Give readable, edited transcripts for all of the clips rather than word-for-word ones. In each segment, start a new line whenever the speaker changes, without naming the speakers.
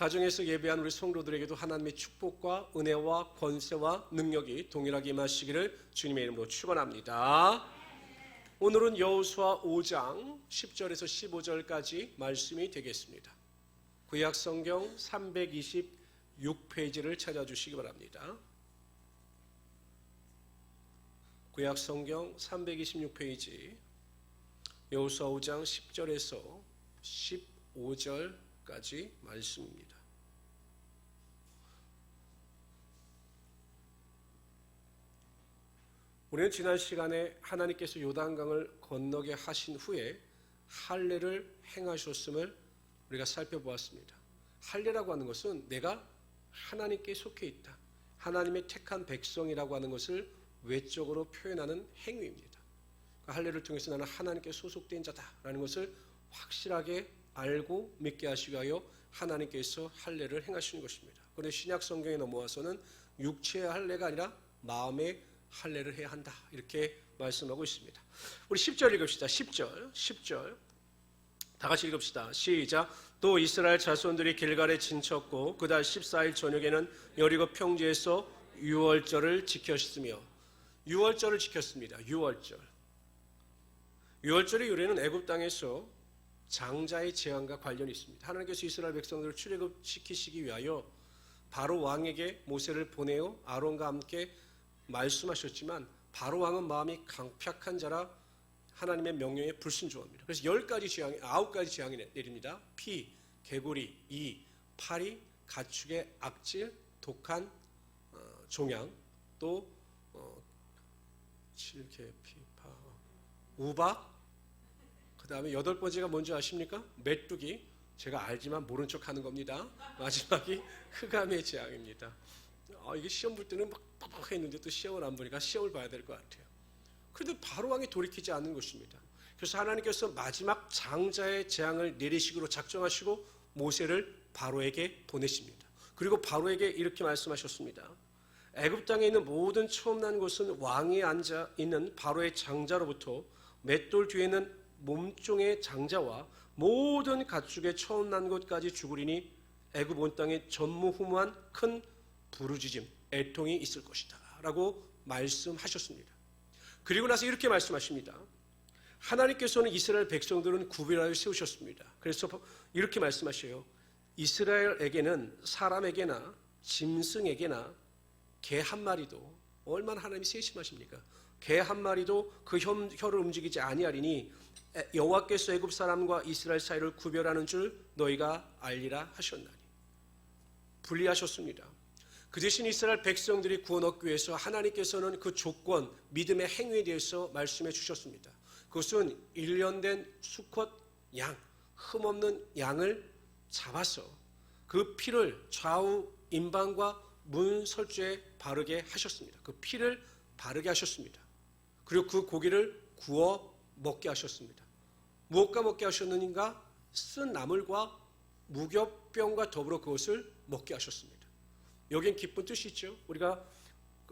가정에서 예배한 우리 성도들에게도 하나님의 축복과 은혜와 권세와 능력이 동일하게 임하시기를 주님의 이름으로 축원합니다. 오늘은 여호수아 5장 10절에서 15절까지 말씀이 되겠습니다. 구약 성경 326페이지를 찾아주시기 바랍니다. 구약 성경 326페이지 여호수아 5장 10절에서 15절까지 말씀입니다. 우리는 지난 시간에 하나님께서 요단강을 건너게 하신 후에 할례를 행하셨음을 우리가 살펴보았습니다. 할례라고 하는 것은 내가 하나님께 속해 있다, 하나님의 택한 백성이라고 하는 것을 외적으로 표현하는 행위입니다. 할례를 통해서 나는 하나님께 소속된 자다라는 것을 확실하게 알고 믿게 하시기 위하여 하나님께서 할례를 행하시는 것입니다. 그런데 신약 성경에 넘어와서는 육체의 할례가 아니라 마음의 할례를 해야 한다, 이렇게 말씀하고 있습니다. 우리 10절 읽읍시다. 10절 다 같이 읽읍시다. 시작. 또 이스라엘 자손들이 길갈에 진쳤고 그달 14일 저녁에는 여리고 평지에서 유월절을 지켰으며, 유월절을 지켰습니다. 유월절의 유래는 애굽 땅에서 장자의 재앙과 관련이 있습니다. 하나님께서 이스라엘 백성들을 출애굽시키시기 위하여 바로 왕에게 모세를 보내어 아론과 함께 말씀하셨지만 바로 왕은 마음이 강팍한 자라 하나님의 명령에 불순종합니다. 그래서 9가지 재앙이 내립니다. 피, 개구리, 이, 파리, 가축의 악질, 독한 종양, 또 칠개, 피파, 우박, 그 다음에 8번째가 뭔지 아십니까? 메뚜기. 제가 알지만 모른 척 하는 겁니다. 마지막이 흑암의 재앙입니다. 이게 시험 볼 때는 막 뻑뻑했는데 또 시험을 안 보니까 시험을 봐야 될 것 같아요. 그런데 바로 왕이 돌이키지 않는 것입니다. 그래서 하나님께서 마지막 장자의 재앙을 내리시기로 작정하시고 모세를 바로에게 보내십니다. 그리고 바로에게 이렇게 말씀하셨습니다. 애굽 땅에 있는 모든 처음 난 것은 왕이 앉아 있는 바로의 장자로부터 맷돌 뒤에는 몸종의 장자와 모든 가축의 처음 난 것까지 죽으리니 애굽 온 땅에 전무후무한 큰 부르짖음, 애통이 있을 것이다 라고 말씀하셨습니다. 그리고 나서 이렇게 말씀하십니다. 하나님께서는 이스라엘 백성들은 구별하여 세우셨습니다. 그래서 이렇게 말씀하셔요. 이스라엘에게는 사람에게나 짐승에게나 개 한 마리도, 얼마나 하나님이 세심하십니까? 개 한 마리도 그 혀를 움직이지 아니하리니 여호와께서 애굽 사람과 이스라엘 사이를 구별하는 줄 너희가 알리라 하셨나니. 분리하셨습니다. 그 대신 이스라엘 백성들이 구원 얻기 위해서 하나님께서는 그 조건, 믿음의 행위에 대해서 말씀해 주셨습니다. 그것은 1년 된 수컷 양, 흠없는 양을 잡아서 그 피를 좌우 임방과 문 설주에 바르게 하셨습니다. 그 피를 바르게 하셨습니다. 그리고 그 고기를 구워 먹게 하셨습니다. 무엇과 먹게 하셨는가? 쓴 나물과 무교병과 더불어 그것을 먹게 하셨습니다. 여기엔 기쁜 뜻이 있죠. 우리가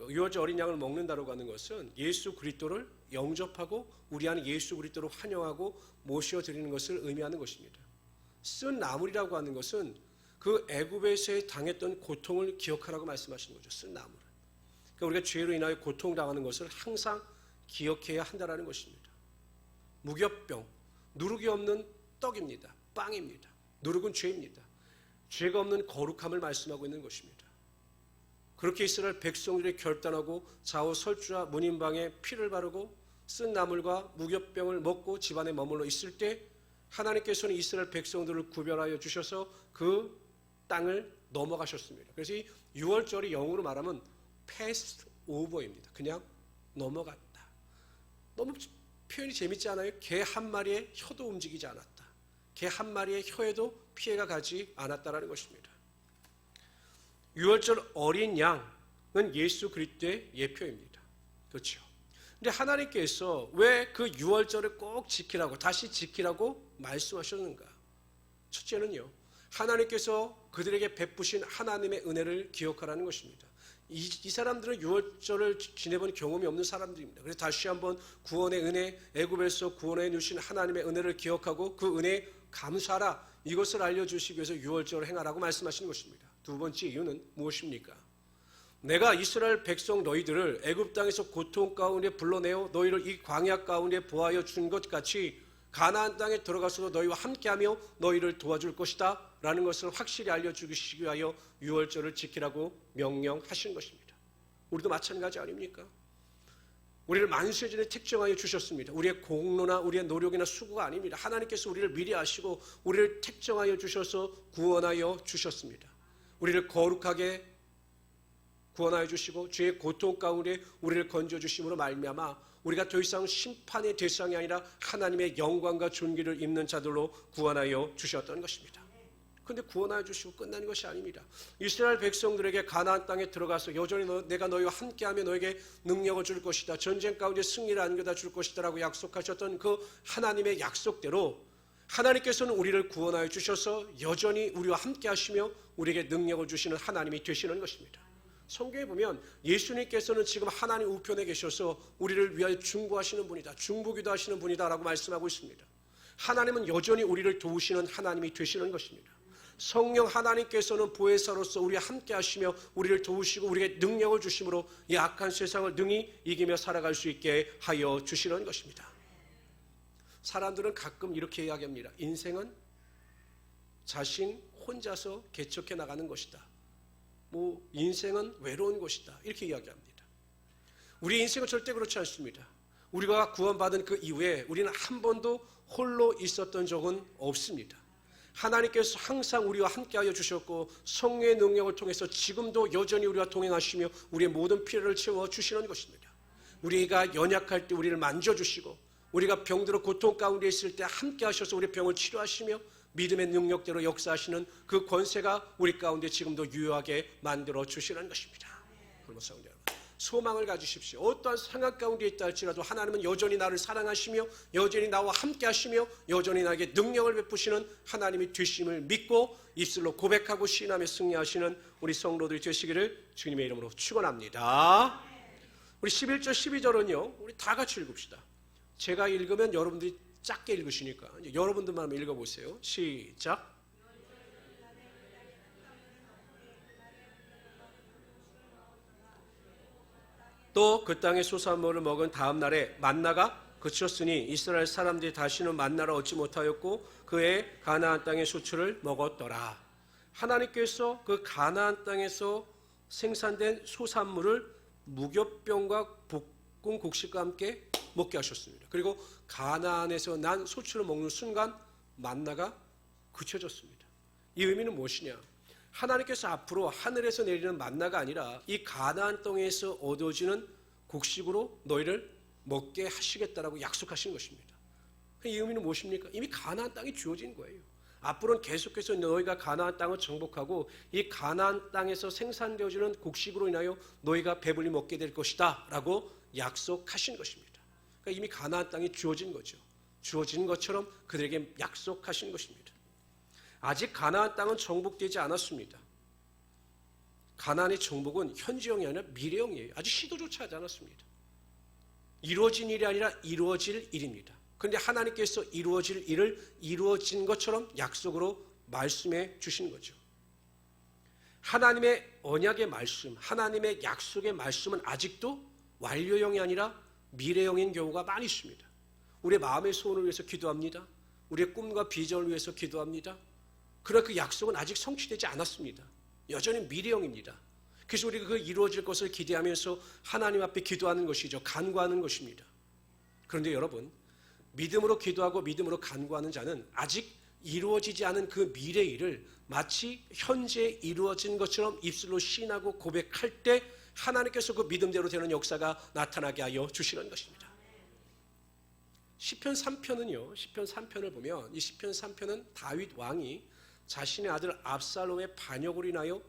유월절 어린 양을 먹는다고 하는 것은 예수 그리스도를 영접하고 우리 안에 예수 그리스도를 환영하고 모셔드리는 것을 의미하는 것입니다. 쓴 나물이라고 하는 것은 그 애굽에서 당했던 고통을 기억하라고 말씀하시는 거죠. 쓴 나물. 그러니까 우리가 죄로 인하여 고통당하는 것을 항상 기억해야 한다는 것입니다. 무교병, 누룩이 없는 떡입니다. 빵입니다. 누룩은 죄입니다. 죄가 없는 거룩함을 말씀하고 있는 것입니다. 그렇게 이스라엘 백성들이 결단하고 좌우 설주와 문인방에 피를 바르고 쓴 나물과 무교병을 먹고 집안에 머물러 있을 때 하나님께서는 이스라엘 백성들을 구별하여 주셔서 그 땅을 넘어가셨습니다. 그래서 이 6월절이 영어로 말하면 passed over입니다. 그냥 넘어갔다. 너무 표현이 재밌지 않아요? 개 한 마리의 혀도 움직이지 않았다. 개 한 마리의 혀에도 피해가 가지 않았다라는 것입니다. 유월절 어린 양은 예수 그리스도의 예표입니다. 그렇죠? 근데 하나님께서 왜 그 유월절을 꼭 지키라고, 다시 지키라고 말씀하셨는가? 첫째는요, 하나님께서 그들에게 베푸신 하나님의 은혜를 기억하라는 것입니다. 이 사람들은 유월절을 지내본 경험이 없는 사람들입니다. 그래서 다시 한번 구원의 은혜, 애굽에서 구원해 주신 하나님의 은혜를 기억하고 그 은혜에 감사하라. 이것을 알려주시기 위해서 유월절을 행하라고 말씀하시는 것입니다. 두 번째 이유는 무엇입니까? 내가 이스라엘 백성 너희들을 애굽 땅에서 고통 가운데 불러내어 너희를 이 광야 가운데 보하여 준 것 같이 가나안 땅에 들어가서도 너희와 함께하며 너희를 도와줄 것이다 라는 것을 확실히 알려주시기 위하여 유월절을 지키라고 명령하신 것입니다. 우리도 마찬가지 아닙니까? 우리를 만세전에 택정하여 주셨습니다. 우리의 공로나 우리의 노력이나 수고가 아닙니다. 하나님께서 우리를 미리 아시고 우리를 택정하여 주셔서 구원하여 주셨습니다. 우리를 거룩하게 구원하여 주시고 죄의 고통 가운데 우리를 건져주심으로 말미암아 우리가 더 이상 심판의 대상이 아니라 하나님의 영광과 존귀를 입는 자들로 구원하여 주셨던 것입니다. 그런데 구원하여 주시고 끝나는 것이 아닙니다. 이스라엘 백성들에게 가나안 땅에 들어가서 여전히 내가 너희와 함께하며 너에게 능력을 줄 것이다. 전쟁 가운데 승리를 안겨다 줄 것이다 라고 약속하셨던 그 하나님의 약속대로 하나님께서는 우리를 구원하여 주셔서 여전히 우리와 함께하시며 우리에게 능력을 주시는 하나님이 되시는 것입니다. 성경에 보면 예수님께서는 지금 하나님 우편에 계셔서 우리를 위하여 중보하시는 분이다. 중보기도 하시는 분이다 라고 말씀하고 있습니다. 하나님은 여전히 우리를 도우시는 하나님이 되시는 것입니다. 성령 하나님께서는 보혜사로서 우리와 함께 하시며 우리를 도우시고 우리에게 능력을 주심으로 이 악한 세상을 능히 이기며 살아갈 수 있게 하여 주시는 것입니다. 사람들은 가끔 이렇게 이야기합니다. 인생은 자신 혼자서 개척해 나가는 것이다. 인생은 외로운 것이다. 이렇게 이야기합니다. 우리 인생은 절대 그렇지 않습니다. 우리가 구원받은 그 이후에 우리는 한 번도 홀로 있었던 적은 없습니다. 하나님께서 항상 우리와 함께하여 주셨고 성령의 능력을 통해서 지금도 여전히 우리와 동행하시며 우리의 모든 필요를 채워주시는 것입니다. 우리가 연약할 때 우리를 만져주시고 우리가 병들어 고통 가운데 있을 때 함께하셔서 우리의 병을 치료하시며 믿음의 능력대로 역사하시는 그 권세가 우리 가운데 지금도 유효하게 만들어 주시는 것입니다. 그러므로 성도 여러분, 소망을 가지십시오. 어떠한 상황 가운데 있다 할지라도 하나님은 여전히 나를 사랑하시며 여전히 나와 함께 하시며 여전히 나에게 능력을 베푸시는 하나님이 되심을 믿고 입술로 고백하고 시인하며 승리하시는 우리 성도들이 되시기를 주님의 이름으로 축원합니다. 우리 11절 12절은요 우리 다 같이 읽읍시다. 제가 읽으면 여러분들이 짧게 읽으시니까 이제 여러분들만 한번 읽어보세요. 시작. 또 그 땅의 소산물을 먹은 다음 날에 만나가 그쳤으니 이스라엘 사람들이 다시는 만나를 얻지 못하였고 그의 가나안 땅의 소출을 먹었더라. 하나님께서 그 가나안 땅에서 생산된 소산물을 무교병과 볶은 곡식과 함께 먹게 하셨습니다. 그리고 가나안에서 난 소출을 먹는 순간 만나가 그쳐졌습니다. 이 의미는 무엇이냐? 하나님께서 앞으로 하늘에서 내리는 만나가 아니라 이 가나안 땅에서 얻어지는 곡식으로 너희를 먹게 하시겠다라고 약속하신 것입니다. 이 의미는 무엇입니까? 이미 가나안 땅이 주어진 거예요. 앞으로는 계속해서 너희가 가나안 땅을 정복하고 이 가나안 땅에서 생산되어지는 곡식으로 인하여 너희가 배불리 먹게 될 것이다 라고 약속하신 것입니다. 그러니까 이미 가나안 땅이 주어진 거죠. 주어진 것처럼 그들에게 약속하신 것입니다. 아직 가나안 땅은 정복되지 않았습니다. 가나안의 정복은 현재형이 아니라 미래형이에요. 아직 시도조차 하지 않았습니다. 이루어진 일이 아니라 이루어질 일입니다. 그런데 하나님께서 이루어질 일을 이루어진 것처럼 약속으로 말씀해 주신 거죠. 하나님의 언약의 말씀, 하나님의 약속의 말씀은 아직도 완료형이 아니라 미래형인 경우가 많이 있습니다. 우리의 마음의 소원을 위해서 기도합니다. 우리의 꿈과 비전을 위해서 기도합니다. 그러나 그 약속은 아직 성취되지 않았습니다. 여전히 미래형입니다. 그래서 우리가 그 이루어질 것을 기대하면서 하나님 앞에 기도하는 것이죠. 간구하는 것입니다. 그런데 여러분, 믿음으로 기도하고 믿음으로 간구하는 자는 아직 이루어지지 않은 그 미래 일을 마치 현재 이루어진 것처럼 입술로 시인하고 고백할 때 하나님께서 그 믿음대로 되는 역사가 나타나게 하여 주시는 것입니다. 시편 3편은요. 시편 3편을 보면 이 시편 3편은 다윗 왕이 자신의 아들 압살롬의 반역으로 인하여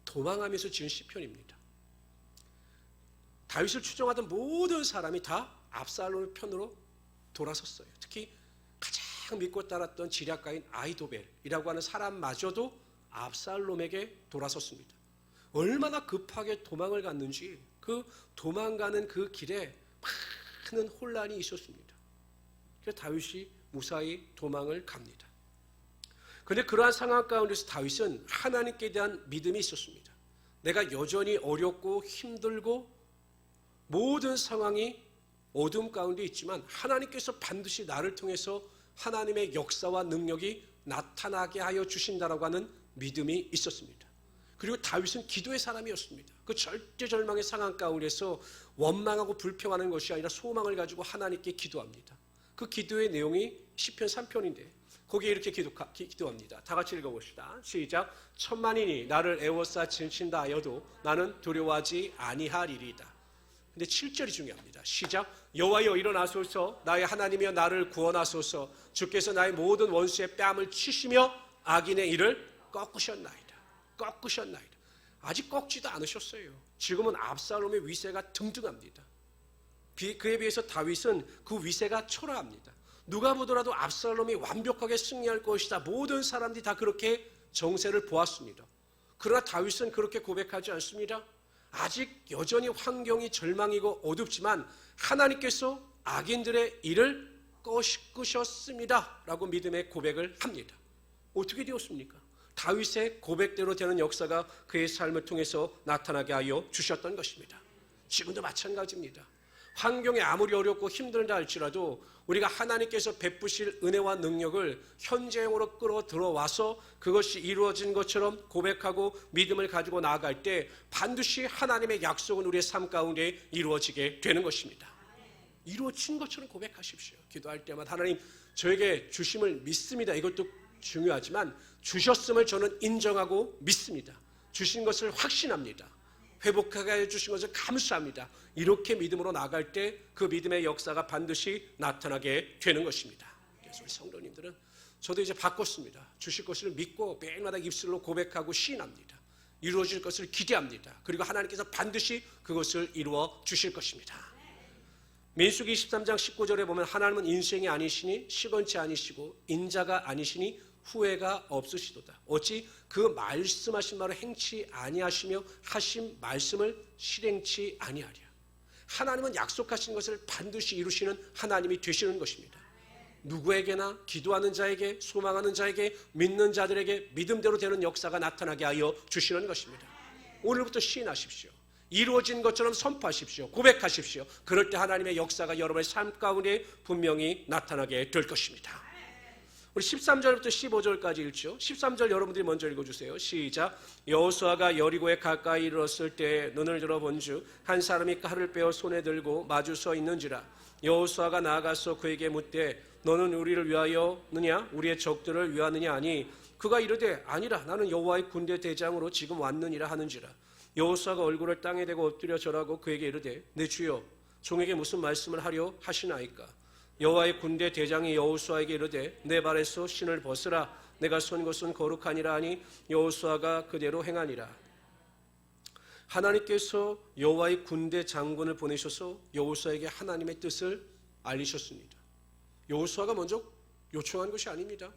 도망하면서 지은 시편입니다. 다윗을 추종하던 모든 사람이 다 압살롬의 편으로 돌아섰어요. 특히 가장 믿고 따랐던 지략가인 아히도벨이라고 하는 사람마저도 압살롬에게 돌아섰습니다. 얼마나 급하게 도망을 갔는지 그 도망가는 그 길에 많은 혼란이 있었습니다. 그래서 다윗이 무사히 도망을 갑니다. 그런데 그러한 상황 가운데서 다윗은 하나님께 대한 믿음이 있었습니다. 내가 여전히 어렵고 힘들고 모든 상황이 어둠 가운데 있지만 하나님께서 반드시 나를 통해서 하나님의 역사와 능력이 나타나게 하여 주신다라고 하는 믿음이 있었습니다. 그리고 다윗은 기도의 사람이었습니다. 그 절대절망의 상황 가운데서 원망하고 불평하는 것이 아니라 소망을 가지고 하나님께 기도합니다. 그 기도의 내용이 시편 3편인데 거기에 이렇게 기도합니다. 다 같이 읽어봅시다. 시작. 천만인이 나를 애워싸 진친다 하여도 나는 두려워하지 아니하리이다. 근데 7절이 중요합니다. 시작. 여호와여 일어나소서, 나의 하나님이여 나를 구원하소서. 주께서 나의 모든 원수의 뺨을 치시며 악인의 일을 꺾으셨나이다. 아직 꺾지도 않으셨어요. 지금은 압살롬의 위세가 등등합니다. 그에 비해서 다윗은 그 위세가 초라합니다. 누가 보더라도 압살롬이 완벽하게 승리할 것이다. 모든 사람들이 다 그렇게 정세를 보았습니다. 그러나 다윗은 그렇게 고백하지 않습니다. 아직 여전히 환경이 절망이고 어둡지만 하나님께서 악인들의 일을 꺾으셨습니다 라고 믿음의 고백을 합니다. 어떻게 되었습니까? 다윗의 고백대로 되는 역사가 그의 삶을 통해서 나타나게 하여 주셨던 것입니다. 지금도 마찬가지입니다. 환경이 아무리 어렵고 힘들다 할지라도 우리가 하나님께서 베푸실 은혜와 능력을 현재형으로 끌어들어와서 그것이 이루어진 것처럼 고백하고 믿음을 가지고 나아갈 때 반드시 하나님의 약속은 우리의 삶 가운데 이루어지게 되는 것입니다. 이루어진 것처럼 고백하십시오. 기도할 때마다 하나님 저에게 주심을 믿습니다. 이것도 중요하지만 주셨음을 저는 인정하고 믿습니다. 주신 것을 확신합니다. 회복하게 해주신 것을 감사합니다. 이렇게 믿음으로 나갈 때 그 믿음의 역사가 반드시 나타나게 되는 것입니다. 그래서 우리 성도님들은 저도 이제 바꿨습니다. 주실 것을 믿고 매일마다 입술로 고백하고 시인합니다. 이루어질 것을 기대합니다. 그리고 하나님께서 반드시 그것을 이루어 주실 것입니다. 민수기 23장 19절에 보면 하나님은 인생이 아니시니 시건치 아니시고 인자가 아니시니 후회가 없으시도다. 어찌 그 말씀하신 바로 행치 아니하시며 하신 말씀을 실행치 아니하랴. 하나님은 약속하신 것을 반드시 이루시는 하나님이 되시는 것입니다. 누구에게나 기도하는 자에게 소망하는 자에게 믿는 자들에게 믿음대로 되는 역사가 나타나게 하여 주시는 것입니다. 오늘부터 시인하십시오. 이루어진 것처럼 선포하십시오. 고백하십시오. 그럴 때 하나님의 역사가 여러분의 삶 가운데 분명히 나타나게 될 것입니다. 우리 13절부터 15절까지 읽죠. 13절 여러분들이 먼저 읽어주세요. 시작. 여호수아가 여리고에 가까이 이르렀을 때 눈을 들어본즉 한 사람이 칼을 빼어 손에 들고 마주 서 있는지라. 여호수아가 나아가서 그에게 묻되 너는 우리를 위하여느냐 우리의 적들을 위하느냐 하니 그가 이르되 아니라 나는 여호와의 군대 대장으로 지금 왔느니라 하는지라. 여호수아가 얼굴을 땅에 대고 엎드려 절하고 그에게 이르되 내 주여 종에게 무슨 말씀을 하려 하시나이까. 여호와의 군대 대장이 여호수아에게 이르되 내 발에서 신을 벗으라. 내가 선 것은 거룩하니라 하니 여호수아가 그대로 행하니라. 하나님께서 여호와의 군대 장군을 보내셔서 여호수아에게 하나님의 뜻을 알리셨습니다. 여호수아가 먼저 요청한 것이 아닙니다.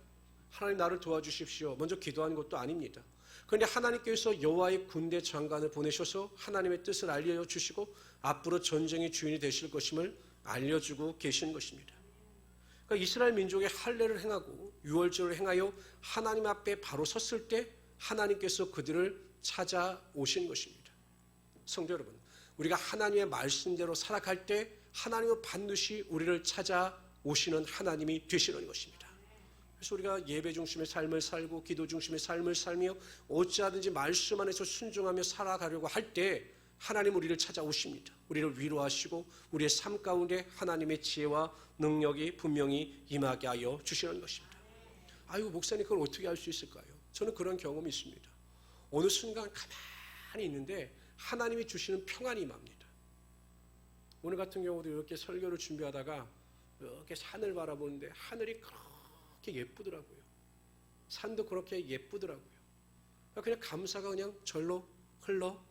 하나님 나를 도와주십시오. 먼저 기도한 것도 아닙니다. 그런데 하나님께서 여호와의 군대 장관을 보내셔서 하나님의 뜻을 알려주시고 앞으로 전쟁의 주인이 되실 것임을 알려주고 계신 것입니다. 그러니까 이스라엘 민족의 할례를 행하고 유월절을 행하여 하나님 앞에 바로 섰을 때 하나님께서 그들을 찾아오신 것입니다. 성도 여러분, 우리가 하나님의 말씀대로 살아갈 때 하나님은 반드시 우리를 찾아오시는 하나님이 되시는 것입니다. 그래서 우리가 예배 중심의 삶을 살고 기도 중심의 삶을 살며 어찌하든지 말씀 안에서 순종하며 살아가려고 할 때 하나님 우리를 찾아오십니다. 우리를 위로하시고 우리의 삶 가운데 하나님의 지혜와 능력이 분명히 임하게 하여 주시는 것입니다. 아유 목사님 그걸 어떻게 할 수 있을까요? 저는 그런 경험이 있습니다. 어느 순간 가만히 있는데 하나님이 주시는 평안이 임합니다. 오늘 같은 경우도 이렇게 설교를 준비하다가 이렇게 산을 바라보는데 하늘이 그렇게 예쁘더라고요. 산도 그렇게 예쁘더라고요. 그냥 감사가 그냥 절로 흘러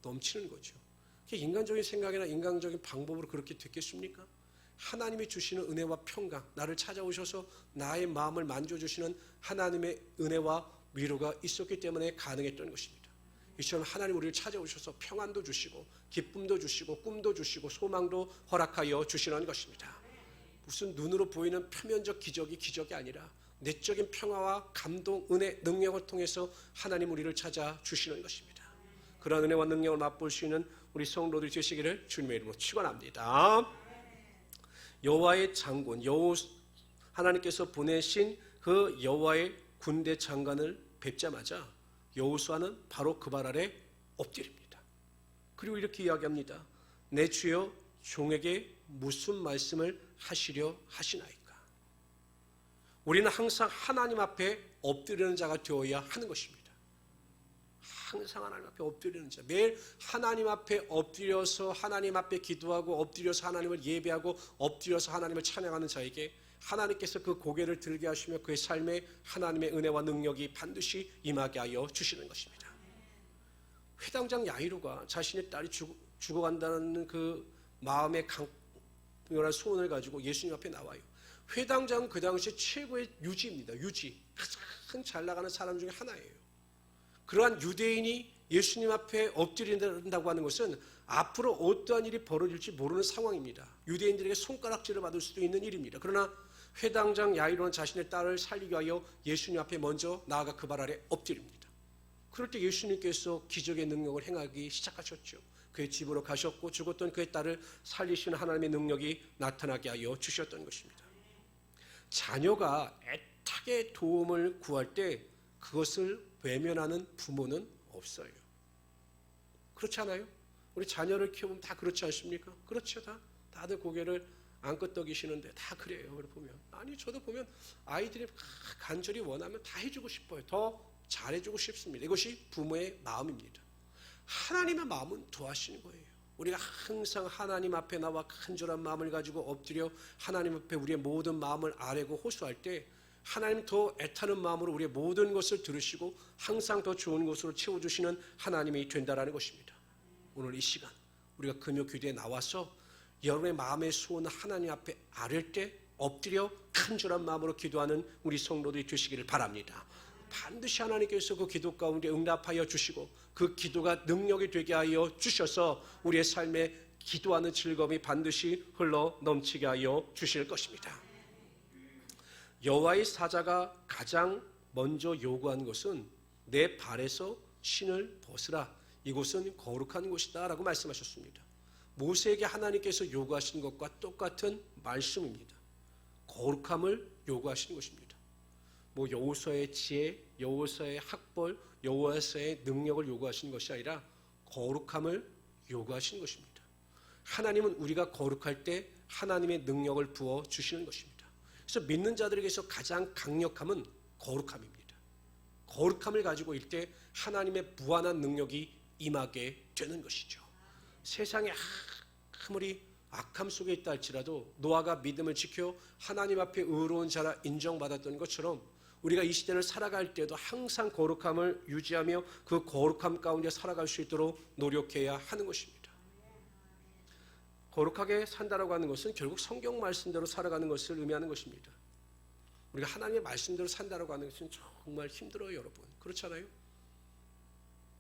넘치는 거죠. 인간적인 생각이나 인간적인 방법으로 그렇게 됐겠습니까? 하나님이 주시는 은혜와 평강, 나를 찾아오셔서 나의 마음을 만져주시는 하나님의 은혜와 위로가 있었기 때문에 가능했던 것입니다. 이처럼 하나님 우리를 찾아오셔서 평안도 주시고 기쁨도 주시고 꿈도 주시고 소망도 허락하여 주시는 것입니다. 무슨 눈으로 보이는 표면적 기적이 아니라 내적인 평화와 감동, 은혜, 능력을 통해서 하나님 우리를 찾아 주시는 것입니다. 그런 은혜와 능력을 맛볼 수 있는 우리 성도들이 되시기를 주님의 이름으로 축원합니다. 여호와의 장군, 하나님께서 보내신 그 여호와의 군대 장관을 뵙자마자 여호수아는 바로 그 발 아래 엎드립니다. 그리고 이렇게 이야기합니다. 내 주여 종에게 무슨 말씀을 하시려 하시나이까. 우리는 항상 하나님 앞에 엎드리는 자가 되어야 하는 것입니다. 항상 하나님 앞에 엎드리는 자, 매일 하나님 앞에 엎드려서 하나님 앞에 기도하고 엎드려서 하나님을 예배하고 엎드려서 하나님을 찬양하는 자에게 하나님께서 그 고개를 들게 하시며 그의 삶에 하나님의 은혜와 능력이 반드시 임하게 하여 주시는 것입니다. 회당장 야이로가 자신의 딸이 죽어간다는 그 마음의 강렬한 소원을 가지고 예수님 앞에 나와요. 회당장은 그 당시 최고의 유지입니다. 유지. 가장 잘 나가는 사람 중에 하나예요. 그러한 유대인이 예수님 앞에 엎드린다고 하는 것은 앞으로 어떠한 일이 벌어질지 모르는 상황입니다. 유대인들에게 손가락질을 받을 수도 있는 일입니다. 그러나 회당장 야이로는 자신의 딸을 살리기 위하여 예수님 앞에 먼저 나아가 그 발 아래 엎드립니다. 그럴 때 예수님께서 기적의 능력을 행하기 시작하셨죠. 그의 집으로 가셨고 죽었던 그의 딸을 살리시는 하나님의 능력이 나타나게 하여 주셨던 것입니다. 자녀가 애타게 도움을 구할 때 그것을 외면하는 부모는 없어요. 그렇지 않아요? 우리 자녀를 키우면 다 그렇지 않습니까? 그렇죠. 다들 고개를 안 끄덕이시는데 다 그래요. 보면 아니 저도 보면 아이들이 간절히 원하면 다 해주고 싶어요. 더 잘해주고 싶습니다. 이것이 부모의 마음입니다. 하나님의 마음은 더하시는 거예요. 우리가 항상 하나님 앞에 나와 간절한 마음을 가지고 엎드려 하나님 앞에 우리의 모든 마음을 아뢰고 호소할 때 하나님 더 애타는 마음으로 우리의 모든 것을 들으시고 항상 더 좋은 것으로 채워주시는 하나님이 된다라는 것입니다. 오늘 이 시간 우리가 금요 기도에 나와서 여러분의 마음의 소원을 하나님 앞에 아뢰 때 엎드려 간절한 마음으로 기도하는 우리 성도들이 되시기를 바랍니다. 반드시 하나님께서 그 기도 가운데 응답하여 주시고 그 기도가 능력이 되게 하여 주셔서 우리의 삶에 기도하는 즐거움이 반드시 흘러 넘치게 하여 주실 것입니다. 여호와의 사자가 가장 먼저 요구한 것은 내 발에서 신을 벗으라. 이곳은 거룩한 곳이다 라고 말씀하셨습니다. 모세에게 하나님께서 요구하신 것과 똑같은 말씀입니다. 거룩함을 요구하신 것입니다. 여호수아의 지혜, 여호수아의 학벌, 여호수아의 능력을 요구하신 것이 아니라 거룩함을 요구하신 것입니다. 하나님은 우리가 거룩할 때 하나님의 능력을 부어 주시는 것입니다. 그래서 믿는 자들에게서 가장 강력함은 거룩함입니다. 거룩함을 가지고 일 때 하나님의 무한한 능력이 임하게 되는 것이죠. 세상에 아무리 악함 속에 있다 할지라도 노아가 믿음을 지켜 하나님 앞에 의로운 자라 인정받았던 것처럼 우리가 이 시대를 살아갈 때도 항상 거룩함을 유지하며 그 거룩함 가운데 살아갈 수 있도록 노력해야 하는 것입니다. 거룩하게 산다라고 하는 것은 결국 성경 말씀대로 살아가는 것을 의미하는 것입니다. 우리가 하나님의 말씀대로 산다라고 하는 것은 정말 힘들어요, 여러분. 그렇잖아요?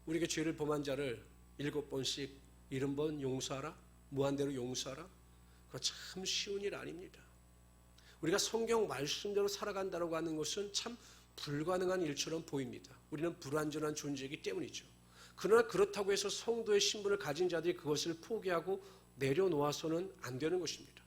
우리에게 죄를 범한 자를 7번씩 70번 용서하라, 무한대로 용서하라. 그거 참 쉬운 일 아닙니다. 우리가 성경 말씀대로 살아간다고 하는 것은 참 불가능한 일처럼 보입니다. 우리는 불완전한 존재이기 때문이죠. 그러나 그렇다고 해서 성도의 신분을 가진 자들이 그것을 포기하고 내려놓아서는 안 되는 것입니다.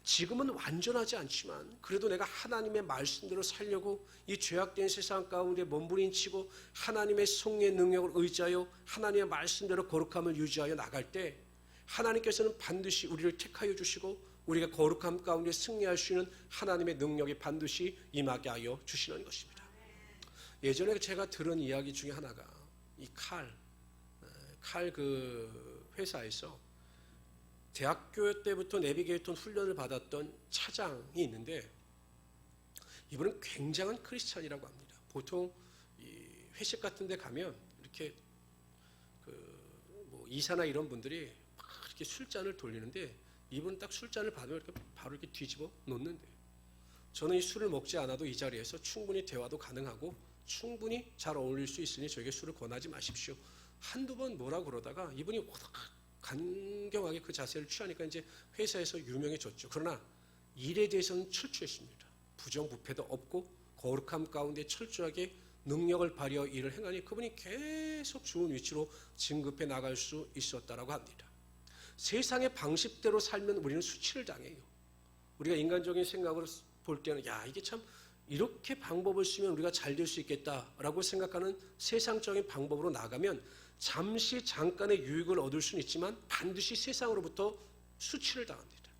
지금은 완전하지 않지만 그래도 내가 하나님의 말씀대로 살려고 이 죄악된 세상 가운데 몸부림치고 하나님의 성령의 능력을 의지하여 하나님의 말씀대로 거룩함을 유지하여 나갈 때 하나님께서는 반드시 우리를 택하여 주시고 우리가 거룩함 가운데 승리할 수 있는 하나님의 능력이 반드시 임하게 하여 주시는 것입니다. 예전에 제가 들은 이야기 중에 하나가 이 칼 그 회사에서 대학교 때부터 내비게이터 훈련을 받았던 차장이 있는데 이분은 굉장한 크리스찬이라고 합니다. 보통 이 회식 같은 데 가면 이렇게 이사나 이런 분들이 막 이렇게 술잔을 돌리는데 이분은 딱 술잔을 받으면 이렇게 바로 이렇게 뒤집어 놓는데 저는 이 술을 먹지 않아도 이 자리에서 충분히 대화도 가능하고 충분히 잘 어울릴 수 있으니 저에게 술을 권하지 마십시오. 한두 번 뭐라고 그러다가 이분이 간경하게 그 자세를 취하니까 이제 회사에서 유명해졌죠. 그러나 일에 대해서는 철저했습니다. 부정부패도 없고 거룩함 가운데 철저하게 능력을 발휘하여 일을 행하니 그분이 계속 좋은 위치로 진급해 나갈 수 있었다라고 합니다. 세상의 방식대로 살면 우리는 수치를 당해요. 우리가 인간적인 생각으로 볼 때는 이게 참 이렇게 방법을 쓰면 우리가 잘 될 수 있겠다라고 생각하는 세상적인 방법으로 나가면 잠깐의 유익을 얻을 수는 있지만 반드시 세상으로부터 수치를 당합니다.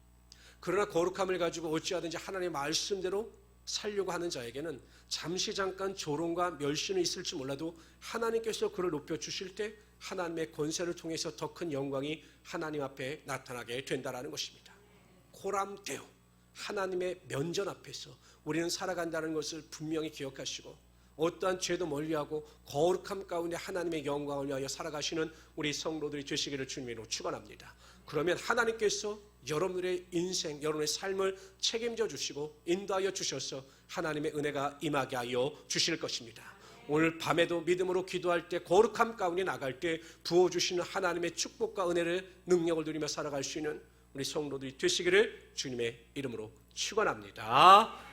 그러나 거룩함을 가지고 어찌하든지 하나님의 말씀대로 살려고 하는 자에게는 잠깐 조롱과 멸시는 있을지 몰라도 하나님께서 그를 높여주실 때 하나님의 권세를 통해서 더 큰 영광이 하나님 앞에 나타나게 된다는 것입니다. 코람데오, 하나님의 면전 앞에서 우리는 살아간다는 것을 분명히 기억하시고 어떠한 죄도 멀리하고 거룩함 가운데 하나님의 영광을 위하여 살아가시는 우리 성도들이 되시기를 주님으로 축원합니다. 그러면 하나님께서 여러분들의 인생, 여러분의 삶을 책임져 주시고 인도하여 주셔서 하나님의 은혜가 임하게 하여 주실 것입니다. 오늘 밤에도 믿음으로 기도할 때 거룩함 가운데 나갈 때 부어주시는 하나님의 축복과 은혜를 능력을 누리며 살아갈 수 있는 우리 성도들이 되시기를 주님의 이름으로 축원합니다.